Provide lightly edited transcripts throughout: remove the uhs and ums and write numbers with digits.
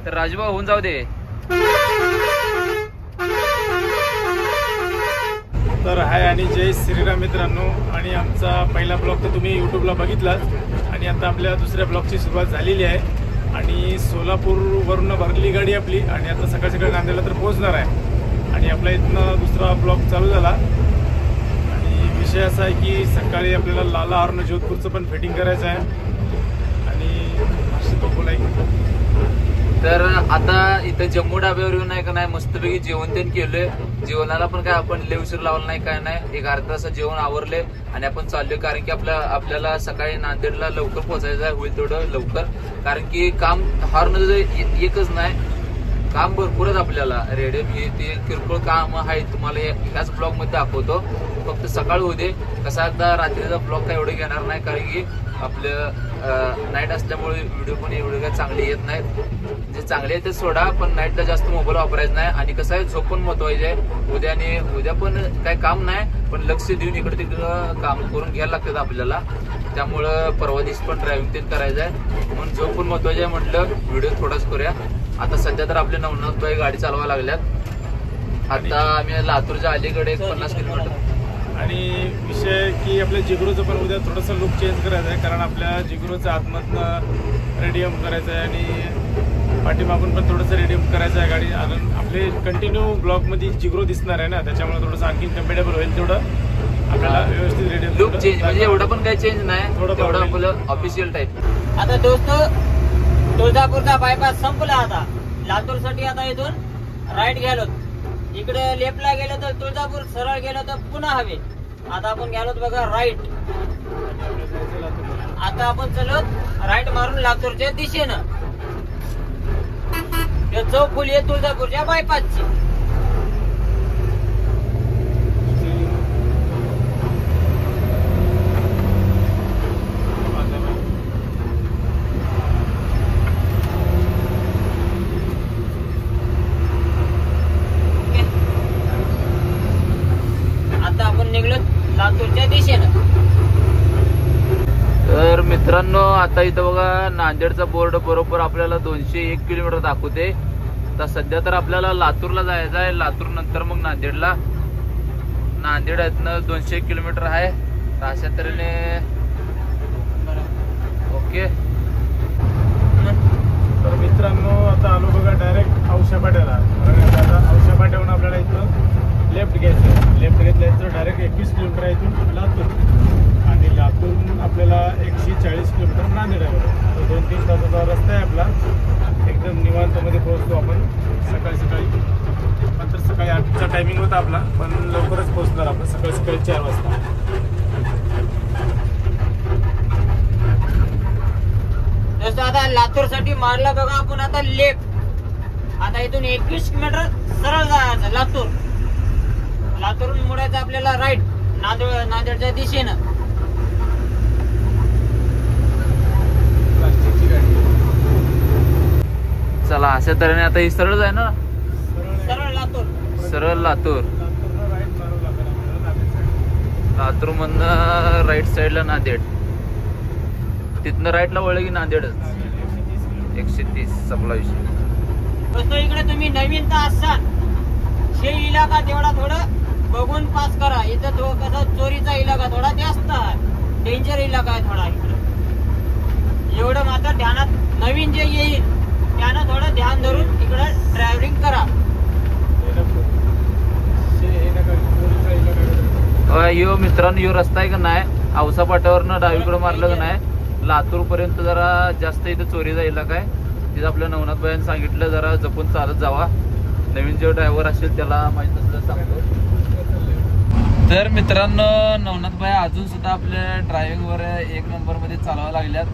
तर राजूभाऊ होऊन जाऊ दे. तर हाय आणि जय श्रीराम मित्रांनो. आणि आमचा पहिला ब्लॉग तर तुम्ही यूट्यूबला बघितलाच आणि आता आपल्या दुसऱ्या ब्लॉगची सुरुवात झालेली आहे. आणि सोलापूरवरून भरली गाडी आपली आणि आता सकाळ सकाळी नांदेडला तर पोहोचणार आहे. आणि आपल्या इथनं दुसरा ब्लॉग चालू झाला. आणि विषय असा आहे की सकाळी आपल्याला लाला हॉर्न जोधपूरचं पण फिटिंग करायचं आहे. आणि तो बोलाय तर आता इथं जम्मू डाब्यावर येऊन नाही का नाही मस्तपैकी जेवण तेन केलंय. जेवणाला पण काय आपण लय उशीर लावला नाही काय नाही, एक अर्धा तास जेवण आवरले आणि आपण चाललोय. कारण की आपल्याला सकाळी नांदेडला लवकर पोहोचायचं आहे, होईल तेवढं लवकर. कारण की काम हॉर्न एकच नाही, काम भरपूरच आपल्याला. रेडिओ हे ते किरकोळ काम आहे, तुम्हाला ह्याच ब्लॉग मध्ये दाखवतो. फक्त सकाळ होऊ दे. कसा एकदा रात्रीचा ब्लॉग काय एवढे घेणार नाही, कारण की आपलं नाईट असल्यामुळे व्हिडिओ पण एवढे काय चांगले येत नाहीत. जे चांगले आहेत ते सोडा, पण नाईटला जास्त मोबाईल वापरायचा नाही. आणि कसं आहे झोप पण महत्वाची आहे. उद्या पण काय काम नाही, पण लक्ष देऊन इकडे तिकडं काम करून घ्यायला लागतात आपल्याला. त्यामुळं परवा दिवशी पण ड्रायव्हिंग ते करायचं आहे, म्हणून झोप पण महत्वाची आहे. म्हटलं व्हिडिओ थोडाच करूया. आता सध्या तर आपले नवनाथबाई गाडी चालवायला लागल्यात. आता आम्ही लातूरच्या अलीकडे 50 किलोमीटर. आणि विषय की आपल्या जिगरूचं पण उद्या थोडंसं लुक चेंज करायचं आहे. कारण आपल्या जिगरूचं आतमधनं रेडियम करायचं आहे आणि पाठीमागून पण थोडंसं रेडियम करायचं आहे गाडी. कारण आपले कंटिन्यू ब्लॉकमध्ये जिगरू दिसणार आहे ना, त्याच्यामुळे थोडंसं आणखी कम्फर्टेबल होईल. तेवढं आपल्याला व्यवस्थित रेडियम लुक चेंज म्हणजे एवढं पण काही चेंज नाही, थोडं आपलं ऑफिशियल टाईप. आता दोस्त तुळजापूरचा बायपास संपला. आता लातूरसाठी आता इथून राईट गेलो, इकडे लेफ्टला गेलो तर तुळजापूर, सरळ गेलो तर पुन्हा हवे. आता आपण गेलो बघा राईट. आता आपण चलत राईट मारून लातूरच्या दिशेनं चौक खुली आहे तुळजापूरच्या बायपासची. लातूरच्या दिशेनं. तर मित्रांनो आता इथं बघा नांदेडचा बोर्ड बरोबर आपल्याला 201 किलोमीटर दाखवते. तर सध्या तर आपल्याला लातूरला जायचं आहे. लातूर नंतर मग नांदेडला. नांदेड इथनं 201 किलोमीटर आहे. तर अशा तऱ्हेने ओके. तर मित्रांनो आता आलो बघा डायरेक्ट औषा फाट्याला. आता औषा फाट्यावरून आपल्याला इथं लेफ्ट घ्यायचं. लेफ्ट घेतल्याचं डायरेक्ट 21 किलोमीटर आहे इथून लातूर. आणि लातूरून आपल्याला 140 किलोमीटर नांदेड आहे. तर 2-3 तासाचा रस्ता आहे आपला. एकदम निवांतमध्ये पोहोचतो आपण सकाळी. नंतर सकाळी 8चा टायमिंग होता आपला, पण लवकरच पोहोचणार आपण सकाळी 4 वाजता. जसं आता लातूरसाठी मारला बघा आपण आता लेफ्ट. आता इथून 21 किलोमीटर सरळ जायचं लातूर. लातूरून मुडायचं आपल्याला राईट नांदेडच्या दिशेनं. चला अशा तऱ्हेने आता ही सरळ आहे ना, सरळ लातूर. लातूर मधनं राईट साईडला नांदेड, तिथनं राईटला वळलं की नांदेडच. 130 संपला विषय. इकडे तुम्ही नवीन तर असाल, हे इलाका तेवढा थोडं बघून पास करा. इथं कसा चोरीचा इलाका थोडा जास्त आहे, डेंजर इलाका आहे थोडा इकडे. एवढं मात्र ध्यानात, नवीन जे येईल त्यानं थोडं ध्यान धरून इकडे ड्रायव्हिंग करा. यो मित्रांनो यो रस्ता आहे का नाही, औसा पाट्यावरनं डावीकडे मारलं का नाही, लातूर पर्यंत जरा जास्त इथं चोरीचा इलाका आहे. तिथं आपल्या नवनाथबाईंनी सांगितलं जरा जपून चालत जावा. नवीन जो ड्रायव्हर असेल त्याला माहित नसलं सांगतो. तर मित्रांनो नवनाथबाई अजून सुद्धा आपल्या ड्रायव्हिंगवर 1 नंबरमध्ये चालवायला लागल्यात.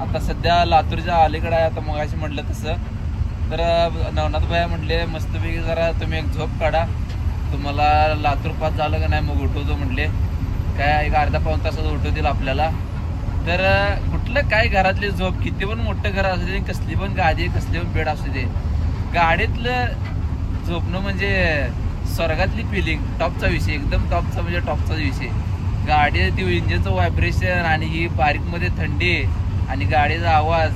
आता सध्या लातूरच्या अलीकडे आहे. आता मगाशी म्हटलं तसं तर नवनाथबाई म्हटले मस्तपैकी जरा तुम्ही एक झोप काढा, तुम्हाला लातूर पास झालं का नाही मग उठवतो म्हटले. काय एक अर्धा-पाऊण तासात उठवतील आपल्याला. तर कुठलं काय घरातली झोप, किती पण मोठं घर असू दे, कसली पण गाडी, कसली पण बेड असू दे, गाडीतलं झोपणं म्हणजे स्वर्गातली फिलिंग. टॉपचा विषय, एकदम टॉपचा म्हणजे टॉपचा विषय. गाडी ती इंजिनचं व्हायब्रेशन आणि ही बारीक मध्ये थंडी आणि गाडीचा आवाज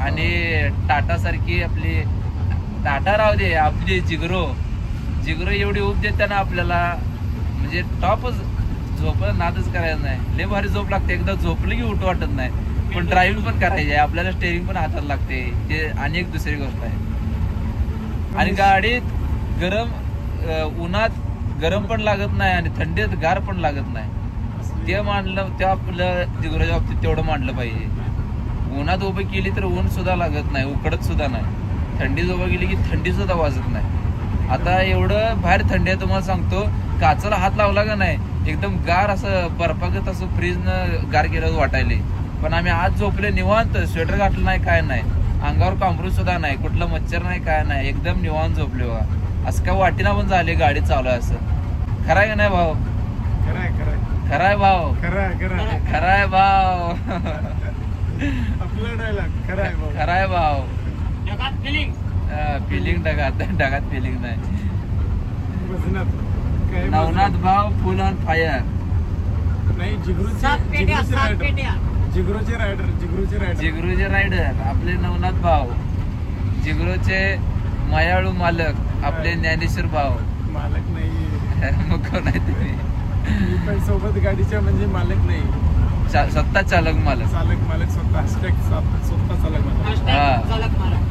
आणि टाटा सारखी आपली टाटा राहू दे, आपली जिगरो एवढी उब देते ना आपल्याला, म्हणजे टॉपच. झोप नादच करायचं नाही, लय भारी झोप लागते. एकदा झोपलं की उठू वाटत नाही. पण ड्रायव्हिंग पण करायची आहे आपल्याला, स्टेअरिंग पण हातात लागते, ते आणि एक दुसरी गोष्ट आहे. आणि गाडीत उन्हात गरम पण लागत नाही आणि थंडीत गार पण लागत नाही. ते मांडलं, ते आपलं जिगराच्या बाबतीत तेवढं मांडलं पाहिजे. उन्हात उभं केली तर ऊन सुद्धा लागत नाही, उकडत सुद्धा नाही. थंडीत उभं केली की थंडी सुद्धा वाजत नाही. आता एवढं बाहेर थंडी आहे, तुम्हाला सांगतो, काचाला हात लावला का नाही एकदम गार, असं बर्फागत, असं फ्रीजनं गार केलं वाटायले. पण आम्ही आज झोपले निवांत, स्वेटर घातलं नाही, काय नाही, अंगावर कांबरू सुद्धा नाही, कुठलं मच्छर नाही, काय नाही, एकदम निवांत झोपले बघा. असं काय वाटेना पण झाले गाडी चालू आहे असं. खराय का नाही भाऊ? खराय भाऊ, खराय भाऊ, खराय भाऊ. फिलिंग ढगात फिलिंग नाही. नवनाथ भाव फुल ऑन फायर. नाही, जिगरूचे रायडर आपले नवनाथ भाव, जिगरूचे मायाळू मालक आपले ज्ञानेश्वर भाव. मालक नाही मग कोण आहे तुम्ही? सोबत गाडीच्या म्हणजे मालक नाही, सत्ता चालक मालक. स्वतः चालक मालक.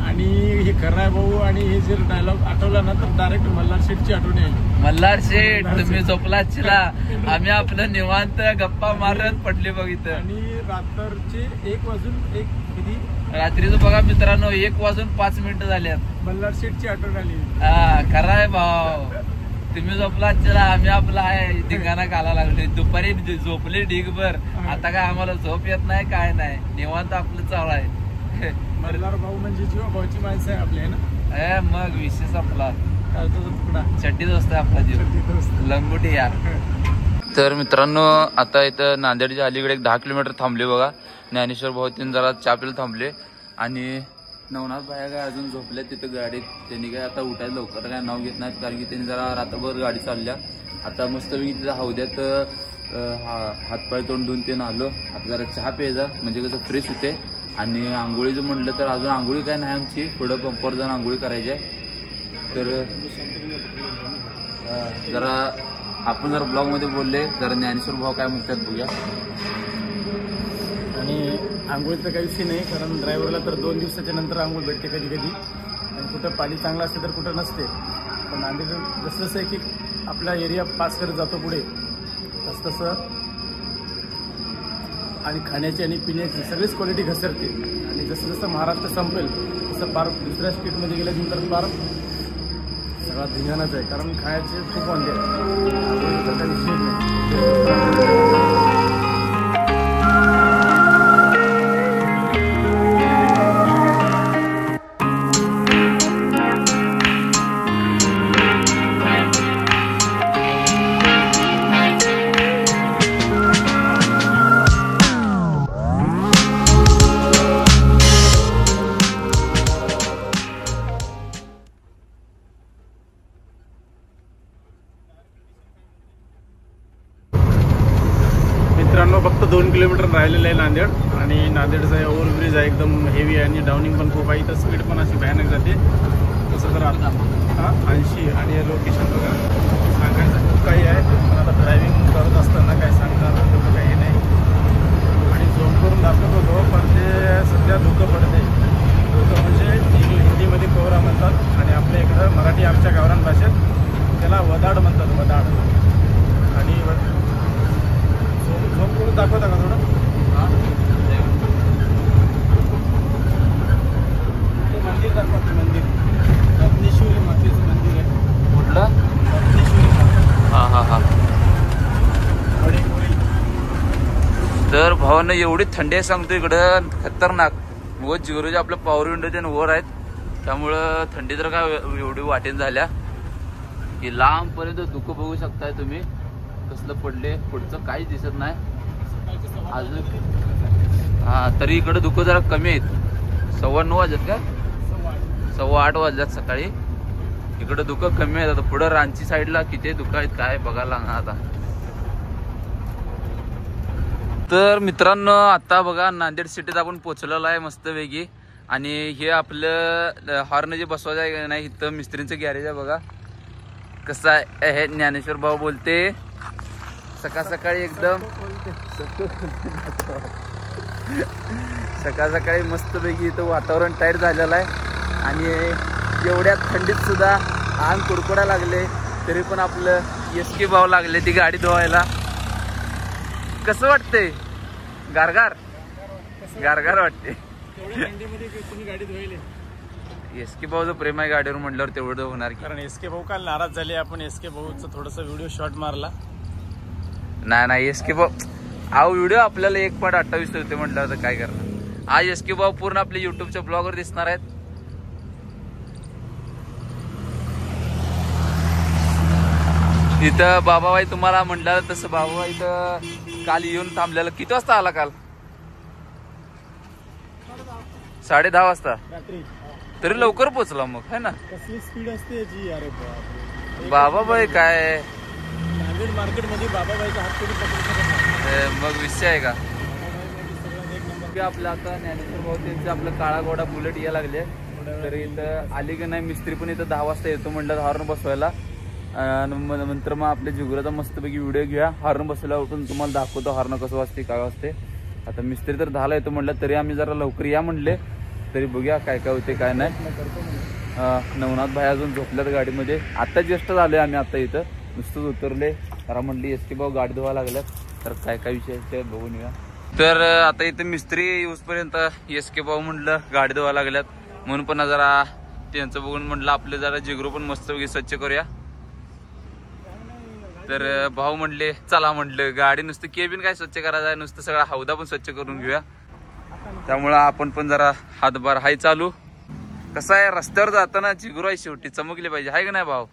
आणि हे खराय भाऊ, आणि हे जर डायलॉग आठवला ना तर डायरेक्ट मल्हार शेठची आठवण येईल. मल्हार शेठ तुम्ही झोपलात चिला, आम्ही आपलं निवांत गप्पा मारत पडले बघितलं. आणि रात्रचे 1 वाजून किती रात्रीचं बघा मित्रांनो, 1:05 झाल्यात. मल्हार शेठची आठवण आली. हा, खराय भाऊ तुम्ही झोपलात चिला, आम्ही आपला आहे धिंगाणा घाला लागले. दुपारी झोपले ढीगभर, आता काय आम्हाला झोप येत नाही, काय नाही, निवांत आपलं चालू आहे. मल्हार भाऊ म्हणजे जीवा भाऊची माणसं आहे आपल्या ना. मग विशेष आपला तुकडा चड्डीच असतं आपला जीव, लंगोटी यार. तर मित्रांनो, आता इथं नांदेडच्या अलीकडे 10 किलोमीटर थांबले बघा. ज्ञानेश्वर भाऊ तीन जरा चहा प्यायला थांबले. आणि नवनाथ भाया काय अजून झोपले तिथं गाडीत. त्यांनी काय आता उठायला लवकर काय नाव घेत नाहीत, कारण की त्यांनी जरा रात्रभर गाडी चालल्या. आता मस्तपैकी तिथं हौद्यात हातपाय तोंड धुवून ते आलो. आता जरा चहा प्यायचा, म्हणजे कसं फ्रेश होते. आणि आंघोळीचं म्हटलं तर अजून आंघोळी काय नाही आमची, पुढं पंपवर जाऊन आंघोळी करायची आहे. तर जरा आपण जरा ब्लॉगमध्ये बोलले, जरा ज्ञानेश्वर भाऊ काय म्हणतात बघूया. आणि आंघोळीचा काही विषय नाही, कारण ड्रायव्हरला तर 2 दिवसाच्या नंतर आंघोळ भेटते कधी कधी. आणि कुठं पाणी चांगलं असते तर कुठं नसते. पण नांदेड जसं जसं आहे की आपला एरिया पास करत जातो पुढे, तसं तसं आणि खाण्याची आणि पिण्याची सगळीच क्वालिटी घसरते. आणि जसं जसं महाराष्ट्र संपेल तसं पार दुसऱ्या स्टेटमध्ये गेल्यानंतर पार सगळा धिंगाणाच आहे, कारण खायचे खूप वांदे आहे. काही विषय नाही. मित्रांनो, फक्त 2 किलोमीटर राहिलेलं आहे नांदेड. आणि नांदेडचा ओव्हरब्रिज आहे, एकदम हेवी आहे आणि डाऊनिंग पण खूप आहे. इथं स्पीड पण अशी भयानक जाते. तसं तर आता 80 आणि लोकेशन बघा सांगायचं खूप काही आहे. पण आता ड्रायव्हिंग करत असताना काय सांगणार तसं काही नाही. आणि झोन करून दाखवत होतो, पण ते सध्या धुकं पडते. धुकं म्हणजे हिंदीमध्ये कोहरा म्हणतात, आणि आपल्या इकडं मराठी आमच्या गावरान भाषेत त्याला वदाड म्हणतात, वदाड. आणि झोन करून दाखवता का थोडं? मंदिर दाखवते, मंदिर रत्नेश्वरी मातेचं मंदिर आहे. कुठलं? रत्नेश्वरी माता. हा. तर भावानं एवढी थंडी आहे सांगतो इकडं, खतरनाक. व जिगरूचे आपलं पॉवर विंडो ते वर आहेत, त्यामुळं थंडी तर काय एवढी वाटेन झाल्या की लांबपर्यंत धुकं बघू शकताय तुम्ही कसलं पडले. पुढचं काहीच दिसत नाही अजून. हा, तरी इकडं धुकं जरा कमी आहेत. 9:15 वाजत का? 8:15 वाजल्यात सकाळी. इकडं धुकं कमी आहेत. आता पुढं रांची साईडला किती धुकं आहेत काय बघायला लागणार आता. तर मित्रांनो आता बघा नांदेड सिटीत आपण पोहोचलेलो आहे मस्त वेगळी. आणि हे आपलं हॉर्न जे बसवायचं आहे नाही इथं मिस्त्रींचं गॅरेज आहे बघा. कसं आहे हे ज्ञानेश्वर भाऊ बोलते सकाळ सकाळी एकदम सकाळ सकाळी मस्त पैकी इथं वातावरण टाईट झालेलं आहे. आणि एवढ्या थंडीत सुद्धा अंग कुडकुडा लागले तरी पण आपलं SK भाऊ लागले ती गाडी धुवायला. कसं वाटतंय? गारगार गारगार वाटते. SK भाऊचं प्रेम आहे गाडीवर म्हटल्यावर तेवढं होणार की. कारण SK भाऊ काल नाराज झाले. आपण SK भाऊचं थोडंसं व्हिडिओ शॉर्ट मारला. नाही SK भाऊ अहो व्हिडिओ आपल्याला 1.28 होते म्हटलं तर काय करणार. आज SK भाऊ पूर्ण आपल्या युट्यूबच्या ब्लॉगवर दिसणार आहेत. इथं बाबाबाई तुम्हाला म्हटलं तसं बाबाबाई इथं काल येऊन थांबलेलं. किती वाजता आला काल? 10:30 वाजता. रात्री तरी लवकर पोचला मग है ना. कसली स्पीड असते याची. अरे बापरे. बाबाबाई काय नांदेड मार्केट मध्ये बाबाबाईचा हात कधी पकडू शकत नाही. मग विषय आहे का. सगळ्यात एक नंबर. आपलं आता ज्ञानेश्वर भाऊ त्यांचे आपलं काळा घोडा बुलेट या लागले. तर इथं आली की नाही मिस्त्री पण इथं 10 वाजता येतो म्हटलं हॉर्न बसवायला. नंतर मग आपल्या जिगुराचा मस्तपैकी व्हिडिओ घेऊया. हॉर्न बसवायला उठून तुम्हाला दाखवतो हॉर्न कसं वाजते काय वाजते. आता मिस्त्री तर 10ला येतो म्हटलं तरी आम्ही जरा लवकर या म्हणले. तरी बघूया काय काय होते काय नाही. नवनाथ भाई अजून झोपल्यात गाडीमध्ये. आता जस्ट झालोय आम्ही आता इथं नुसतंच उतरले. जरा म्हणली SK भाऊ गाडी धुवा लागल्यात तर काय काय विषय बघून येऊया. तर आता इथं मिस्त्री येऊसपर्यंत SK भाऊ म्हटलं गाडी धुवा लागल्यात म्हणून पण जरा त्यांचं बघून म्हटलं आपले जरा जिगरू पण मस्त स्वच्छ करूया. तर भाऊ म्हणले चला म्हटलं गाडी नुसतं केबिन काय स्वच्छ करायचं आहे नुसतं सगळा हौदा पण स्वच्छ करून घेऊया. त्यामुळं आपण पण जरा हातभार हाय चालू. कसं आहे रस्त्यावर जाताना जिगरू आहे शेवटी चमकले पाहिजे आहे का नाही भाऊ.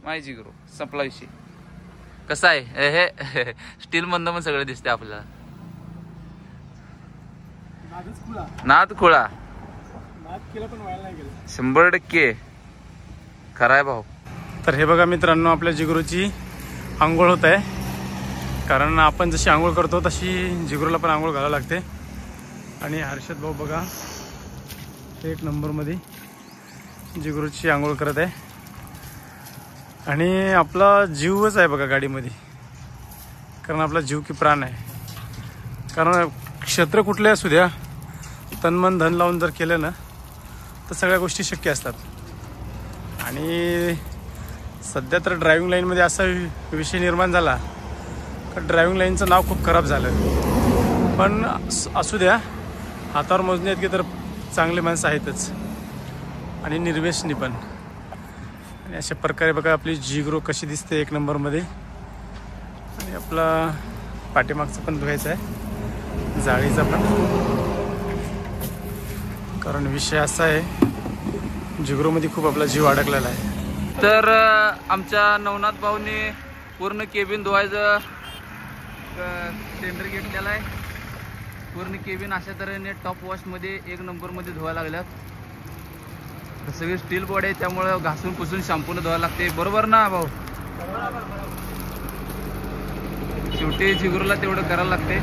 माय जिगरू संपला विषय. कसं आहे हे स्टील मधनं पण सगळं दिसते आपल्याला. नाद खुळा 100% खरा आहे भाऊ. तर हे बघा मित्रांनो आपल्या जिगरूची आंघोळ होत आहे. कारण आपण जशी आंघोळ करतो तशी जिगरूला पण आंघोळ घालावं लागते. आणि हर्षद भाऊ बघा 1 नंबरमध्ये जिगरूची आंघोळ करत आहे. आणि आपला जीवच आहे बघा गाडीमध्ये. कारण आपला जीव की प्राण आहे. कारण क्षेत्र कुठले असू द्या तनमन धन लावून जर केलं ना तर सगळ्या गोष्टी शक्य असतात. आणि सध्या तर ड्रायव्हिंग लाईनमध्ये असा विषय निर्माण झाला का ड्रायव्हिंग लाईनचं नाव खूप खराब झालं. पण असू द्या हातावर मोजणे आहेत की तर चांगले माणसं आहेतच आणि निर्व्यसनी पण. आणि अशा प्रकारे बघा आपली जिगरू कशी दिसते 1 नंबरमध्ये. आणि आपला पाठीमागचं पण धुवायचं आहे जाळीचा पण. कारण विषय असा आहे जिगरूमध्ये खूप आपला जीव अडकलेला आहे. तर आमच्या नवनाथ भाऊने पूर्ण केबिन धुवायचं टेंडर घेतलेला आहे. पूर्ण केबिन अशा तऱ्हेने टॉप वॉशमध्ये 1 नंबरमध्ये धुवायला लागल्यात. सगळी स्टील बॉडी आहे त्यामुळे घासून पुसून शॅम्पूने धुवायला लागते. बरोबर ना भाऊ. शेवटी जिगरूला तेवढं करायला लागते.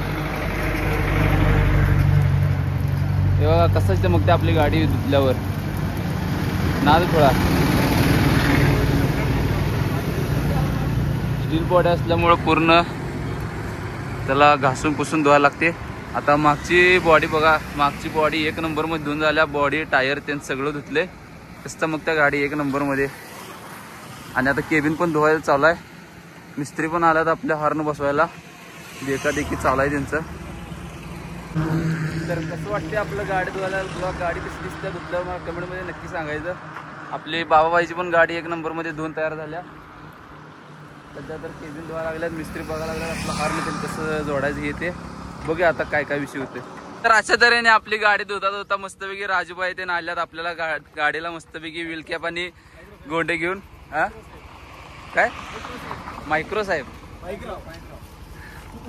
तेव्हा कसं मग ते आपली गाडी धुतल्यावर नाद थोडा स्टील बॉडी असल्यामुळं पूर्ण त्याला घासून पुसून धुवायला लागते. आता मागची बॉडी बघा. मागची बॉडी 1 नंबरमध्ये धुवून झाल्या. बॉडी टायर त्यांचं सगळं धुतले. कसं मग त्या गाडी 1 नंबरमध्ये. आणि आता केबिन पण धुवायला चालू आहे. मिस्त्री पण आल्यात आपल्या हॉर्न बसवायला. देखी चालू आहे त्यांचं. तर कसं वाटते आपलं गाडी धुवायला. गाडी कशी दिसते धुतल्यावर मला कमेंटमध्ये नक्की सांगायचं. आपली बाबाबाईची पण गाडी 1 नंबरमध्ये धुवून तयार झाल्या. सध्या तर केबिन धुवायला लागल्यात. मिस्त्री बघायला लागल्यात आपलं हॉर्न त्यांनी कसं जोडायचं येते. बघूया आता काय काय विषय होते. तर अशा तऱ्हेने आपली गाडी धुता मस्तपैकी राजूबाई ते आल्यात आपल्याला गाडीला मस्तपैकी व्हील कॅप आणि गोंडे घेऊन. हा काय मायक्रो साहेब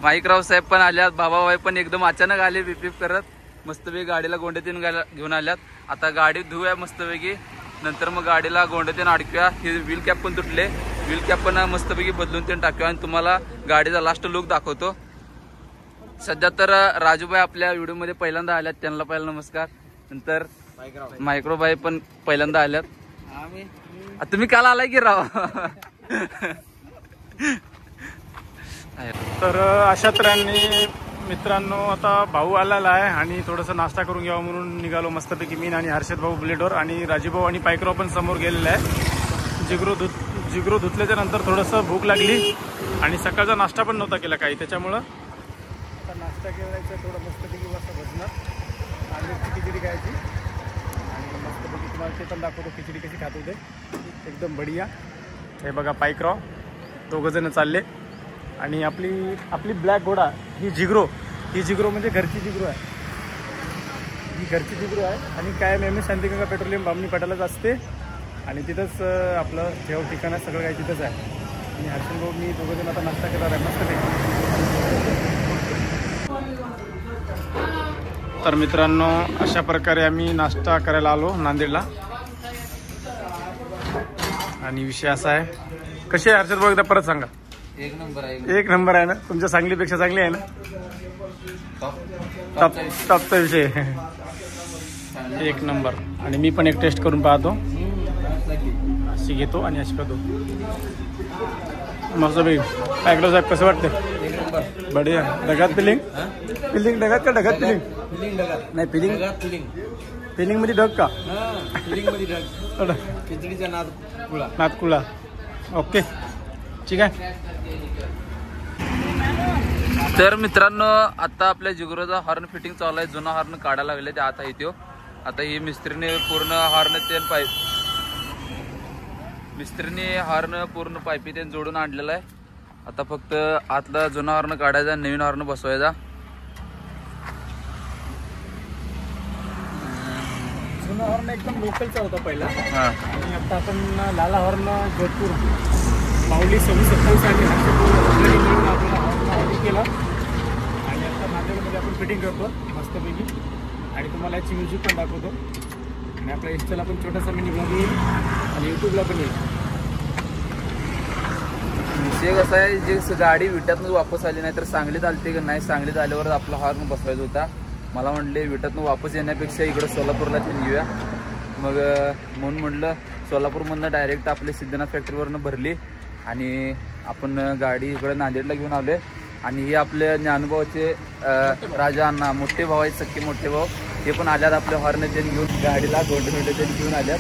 माईकराव साहेब पण आल्यात. बाबाबाई पण एकदम अचानक आले बिपीप करत. मस्तपैकी गाडीला गोंडे तीन घेऊन आल्यात. आता गाडी धुवूया मस्तपैकी. नंतर मग गाडीला गोंडे तीन अडकूया. हे व्हील कॅप पण तुटले. व्हील कॅप पण मस्तपैकी बदलून तीन टाकूया आणि तुम्हाला गाडीचा लास्ट लुक दाखवतो. सध्या तर राजूभाई आपल्या व्हिडिओ मध्ये पहिल्यांदा आल्यात, त्यांना पहिला नमस्कार. नंतर मायक्रोबाई पण पहिल्यांदा आल्यात. तुम्ही काल आलाय की राव. तर अशा तऱ्हेने मित्रांनो आता भाऊ आलेला आहे आणि थोडंसं नाश्ता करून घ्यावं म्हणून निघालो मस्तपैकी. मी आणि हर्षद भाऊ बुलेटवर आणि राजीभाऊ आणि पायकराव पण समोर गेलेला आहे. जिगरो धुतल्याच्या नंतर थोडंसं भूक लागली आणि सकाळचा नाश्ता पण नव्हता केला काही, त्याच्यामुळं आता नाश्ता करायचा. थोडं मस्तपैकी वाजता बसणार आणि खिचडी खायची आणि मस्तपैकी तुम्हाला ते पण दाखवतो खिचडी कशी खात होते एकदम बढिया. हे बघा पायकराव दोघंजणं चालले आणि आपली ब्लॅक घोडा ही जिगरो म्हणजे घरची जिगरो आहे. ही घरची जिगरो आहे आणि कायम एम एस शांतिगंगा पेट्रोलियम बामणी पाटालाच असते आणि तिथंच आपलं जेवण ठिकाण आहे, सगळं काही तिथंच आहे. आणि हर्षद भाऊ मी दोघंजण आता नाश्ता करणार आहे मस्तपैकी. तर मित्रांनो अशा प्रकारे आम्ही नाश्ता करायला आलो नांदेडला आणि विषय असा आहे. कसे आहे हर्षद भाऊ एकदा परत सांगा. एक नंबर आहे. एक नंबर आहे ना, तुमच्या सांगलीपेक्षा चांगली आहे ना. टॉपचा विषय एक नंबर. आणि मी पण एक टेस्ट करून पाहतो, अशी घेतो आणि अशी करतो मस्त पैकी. पायकराव साहेब कसं वाटतं? बढिया. ढगात फिलिंग ढगात का ढगात फिलिंग नाही फिलिंग मध्ये ढग का खिचडीचा नातकुळा. ओके ठीक आहे. तर मित्रांनो आता आपल्या जिगरोचा हॉर्न फिटिंग चालू आहे. जुना हॉर्न काढायला लागले ते आता इथे. आता ही मिस्त्रीने पूर्ण हॉर्न पूर्ण पाईपी ते जोडून आणलेला आहे. आता फक्त आतला जुना हॉर्न काढायचा, नवीन हॉर्न बसवायचा. जुना हॉर्न एकदम लोकलचा होता पहिला आणि आता आपण लाला हॉर्न जोधपूर माऊली 26-27 आणि मिळून आपल्याला हॉर्न केला आणि आता नांदेडमध्ये आपण फिटिंग करतो मस्तपैकी आणि तुम्हाला याची म्युझिक पण दाखवतो आणि आपल्या इंस्टाला पण छोटासा मिनी ब्लॉग येईल आणि यूट्यूबला पण येईल. विषय कसा आहे, जे गाडी विट्यातून वापस आली नाही तर सांगलीत आलते की नाही, सांगलीत आल्यावर आपला हॉर्न बसवायचा होता. मला म्हटले विट्यातून वापस येण्यापेक्षा इकडं सोलापूरला ते येऊया. मग म्हणून म्हटलं सोलापूरमधनं डायरेक्ट आपल्या सिद्धनाथ फॅक्टरीवरनं भरली आणि आपण गाडी इकडे नांदेडला घेऊन आलोय. आणि हे आपले ज्ञानभाऊचे राजा अण्णा मोठे भाऊ आहेत, सख्खे मोठे भाऊ, ते पण आल्यात आपल्या हॉर्न त्यांनी घेऊन गाडीला गोल्ड त्यांनी घेऊन आल्यात.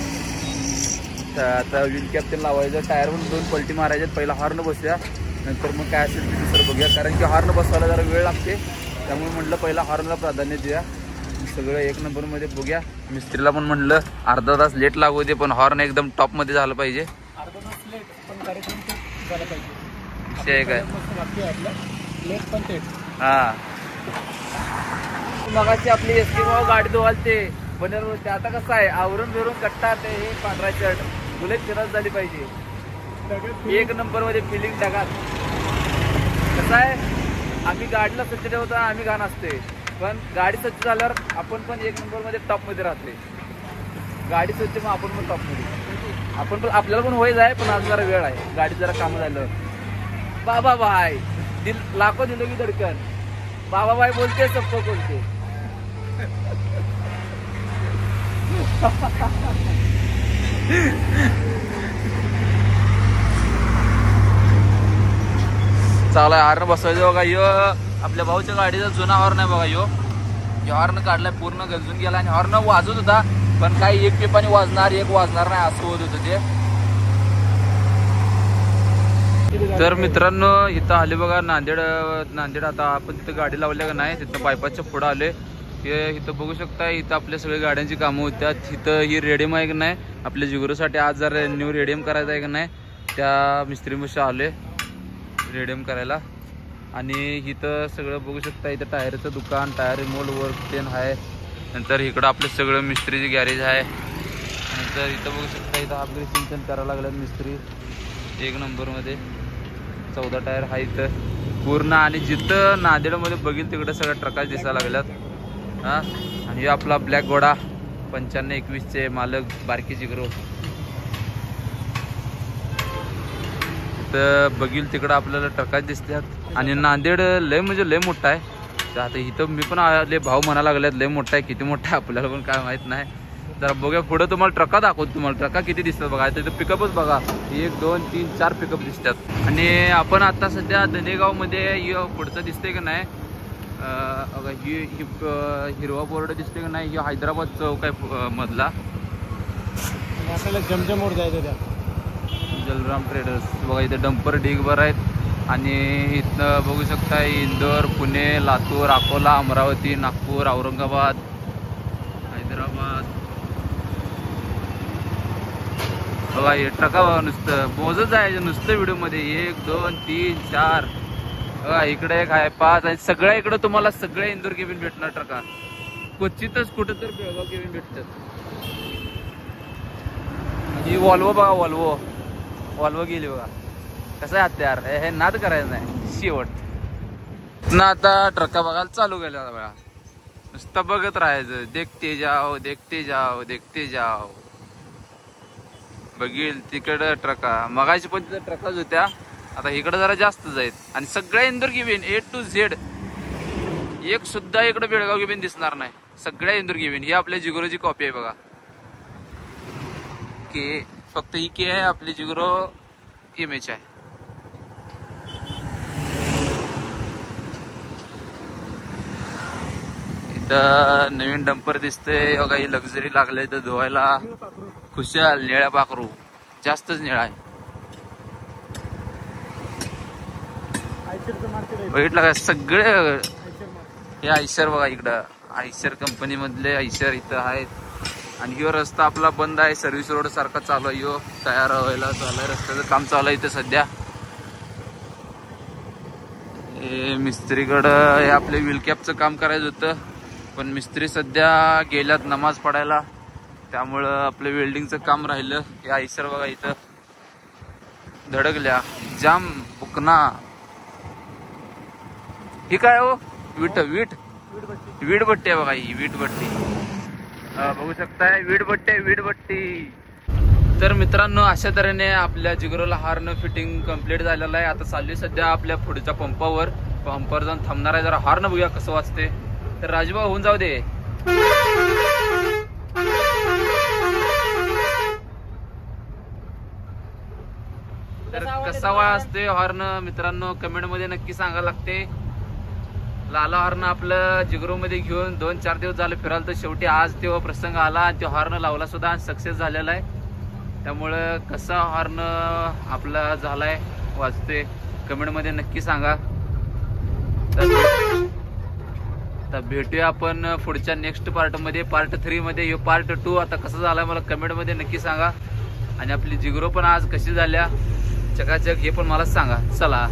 आता व्हील कॅप त्यांनी लावायचं, टायरवरून 2 पलटी मारायचे. पहिला हॉर्न बसूया, नंतर मग काय असेल ते दुसरं बघूया, कारण की हॉर्न बसवायला जरा वेळ लागते. त्यामुळे म्हटलं पहिला हॉर्नला प्राधान्य देऊया. सगळं एक नंबरमध्ये बघूया. मिस्त्रीला पण म्हटलं अर्धा तास लेट लागू दे पण हॉर्न एकदम टॉपमध्ये झालं पाहिजे. अर्धा तास लेट पण कार्यक्रम झाला पाहिजे. विषय काय लेट पण ते हा. मगाची आपली एसटी भाऊ गाडी धुवालते बनेर होते. आता कसं आहे आवरून बिरून कट्टा ते हे पांढरा शर्ट बुलेट फिरत झाली पाहिजे. एक नंबर मध्ये फिलिंग ढगात. कसं आहे आम्ही गाडीला स्वच्छ ठेवतो, आम्ही घाण असते, पण गाडी स्वच्छ झाल्यावर आपण पण एक नंबर मध्ये टॉप मध्ये राहते. गाडी स्वच्छ मग आपण पण टॉप मध्ये. आपण पण आपल्याला पण होईच आहे, पण आज जरा वेळ आहे, गाडी जरा कामं झालं. बाबा भाई लाखो दिलो की धडकन. बाबा भाई बोलते सबको बोलते. चांगला हॉर्न बसवायचं बघा. यो आपल्या भाऊच्या गाडीचा जुना हॉर्न आहे बघा. यो हॉर्न काढलाय, पूर्ण गंजून गेला आणि हॉर्न वाजत होता पण काही एक पेपाने वाजणार एक वाजणार नाही असं होत होतं ते. तर मित्रांनो इथं आले बघा नांदेड. आता आपण तिथं गाडी लावल्या का नाही, तिथं बायपासच्या पुढं आले. हे इथं बघू शकता, इथं आपल्या सगळ्या गाड्यांची कामं होत्यात. इथं ही रेडियम आहे की नाही, आपल्या जिगरोसाठी आज जर न्यू रेडियम करायचं आहे की नाही, त्या मिस्त्रीपाशी आले रेडियम करायला. आणि इथं सगळं बघू शकता, इथं टायरचं दुकान, टायर रिमोल वर्क तेन आहे. नंतर इकडं आपलं सगळं मिस्त्रीची गॅरेज आहे. नंतर इथं बघू शकता, इथं आपले सिंचन करायला लागल्यात मिस्त्री एक नंबरमध्ये. 14 टायर आहे इथं पूर्ण. आणि जिथं नांदेडमध्ये बघील तिकडं सगळ्या ट्रकाच दिसायला लागल्यात हां. आणि हे आपला ब्लॅक घोडा 9521चे मालक बारकी जिगरो. तर बघील तिकडं आपल्याला ट्रकाच दिसतात. आणि नांदेड लय म्हणजे लय मोठा आहे. तर आता इथं मी पण लय भाव म्हणायला लागल्यात, लय मोठा आहे, किती मोठा आहे आपल्याला पण काय माहित नाही. जरा बघूया पुढे तुम्हाला ट्रका दाखवतो, तुम्हाला ट्रका किती दिसतात बघा. इथं पिकअपच बघा, 1 2 3 4 पिकअप दिसतात. आणि आपण आता सध्या धनेगाव मध्ये पुढचं दिसतंय का नाही, हिरवा बोर्ड दिसतोय का नाही, ही हैदराबाद चौक आहे मधला. आणि आपल्याला जमजमोड जायचं त्या जलराम ट्रेडर्स बघा. इथं डंपर ढीगभर आहेत. आणि इथं बघू शकता इंदोर, पुणे, लातूर, अकोला, अमरावती, नागपूर, औरंगाबाद, हैदराबाद बघा. हे ट्रका बघा, नुसतं मोजच जायचं नुसतं व्हिडिओ मध्ये. 1 2 3 4 बघा. इकडे एक आहे 5. आणि सगळ्या इकडे तुम्हाला सगळ्या इंदोर केबिन भेटणार ट्रका. क्वचितच कुठं तर बेळगाव केबिन भेटतात. ही वॉल्वो बघा, वॉल्वो गेली बघा. कसं आहे हत्यार, हे नाद करायचं नाही शेवट ना. आता ट्रका बघायला चालू केला बघा. नुसतं बघत राहायचं, देखते जाओ देखते जाओ देखते जाओ. बघील तिकडं ट्रका, मगाशी पण तिथं ट्रकाच होत्या, आता इकडे जरा जास्तच आहेत. आणि सगळ्या Indore cabin A to Z, एक सुद्धा इकडे बेळगाव केबिन दिसणार नाही. सगळ्या इंदोर केबिन. ही आपल्या जिगरोची कॉपी आहे बघा. के फक्त ही के आहे, आपली जिगरो इमेज आहे. इथं नवीन डंपर दिसतंय बघा. ही लक्झरी लागले इथं धुवायला. खुशाल निळ्या पाखरू, जास्तच निळा आहे. बघितलं का सगळे. हे आयशर बघा, इकडं आयशर कंपनी मधले आयशर इथं आहेत. आणि ह्यो रस्ता आपला बंद आहे, सर्व्हिस रोड सारखा चालू आहे. ह्यो तयार व्हायला चालू आहे, रस्त्याचं काम चालू आहे इथं सध्या. हे मिस्त्रीकडं हे आपले व्हील कॅपचं काम करायचं होतं, पण मिस्त्री सध्या गेल्यात नमाज पडायला, त्यामुळं आपलं वेल्डिंगचं काम राहिलं. हे आयसर बघा इथं धडकल्या, जाम बुकना. ही काय हो, वीट भट्टी आहे बघा. ही वीट भट्टी बघू शकताय, वीट भट्टी. तर मित्रांनो, अशा तऱ्हेने आपल्या जिगरोला हार्न फिटिंग कम्प्लीट झालेला आहे. आता चालली सध्या आपल्या पुढच्या पंपावर जाऊन थांबणार आहे. जरा हार्न बघूया कसं वाजते. तर राजभाऊ होऊन जाऊ दे. तर कसा वाजते हॉर्न मित्रांनो कमेंट मध्ये नक्की सांगायला लागते. लाला हॉर्न आपलं जिगरो मध्ये घेऊन 2-4 दिवस झाले फिरायला, तर शेवटी आज तेव्हा प्रसंग आला आणि तो हॉर्न लावला सुद्धा, सक्सेस झालेला आहे. त्यामुळं कसा हॉर्न आपला झालाय वाजते कमेंट मध्ये नक्की सांगा. तर भेटूया आपण पुढच्या नेक्स्ट पार्ट मध्ये, पार्ट 3 मध्ये. पार्ट 2 आता कसं झालाय मला कमेंट मध्ये नक्की सांगा. आणि आपली जिगरो पण आज कशी झाल्या चकाचक हे पण मला सांगा. चला.